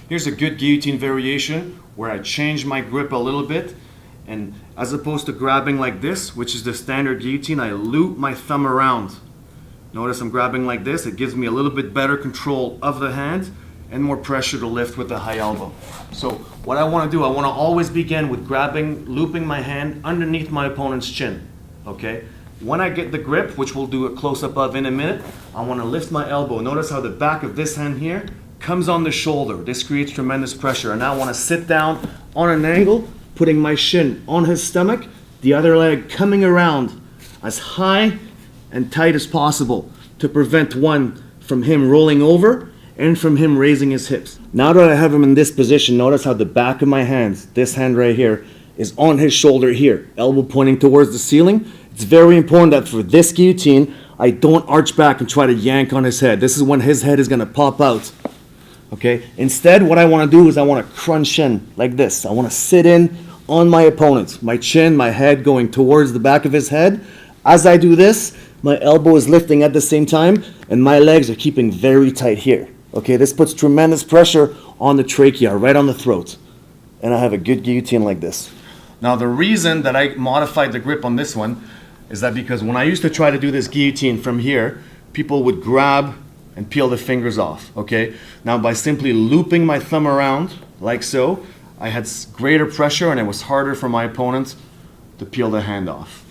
Here's a good guillotine variation where I change my grip a little bit, and as opposed to grabbing like this, which is the standard guillotine, I loop my thumb around. Notice I'm grabbing like this. It gives me a little bit better control of the hand and more pressure to lift with the high elbow. So what I want to do, I want to always begin with looping my hand underneath my opponent's chin, okay? When I get the grip, which we'll do a close-up of in a minute, I want to lift my elbow. Notice how the back of this hand here comes on the shoulder. This creates tremendous pressure. And now I want to sit down on an angle, putting my shin on his stomach, the other leg coming around as high and tight as possible to prevent one from him rolling over and from him raising his hips. Now that I have him in this position, notice how the back of my hands, this hand right here, is on his shoulder here, elbow pointing towards the ceiling. It's very important that for this guillotine, I don't arch back and try to yank on his head. This is when his head is gonna pop out, okay? Instead, what I wanna do is I wanna crunch in like this. I wanna sit in on my opponent, my chin, my head going towards the back of his head. As I do this, my elbow is lifting at the same time, and my legs are keeping very tight here. Okay, this puts tremendous pressure on the trachea, right on the throat. And I have a good guillotine like this. Now the reason that I modified the grip on this one is that because when I used to try to do this guillotine from here, people would grab and peel the fingers off, okay? Now by simply looping my thumb around, like so, I had greater pressure and it was harder for my opponent to peel the hand off.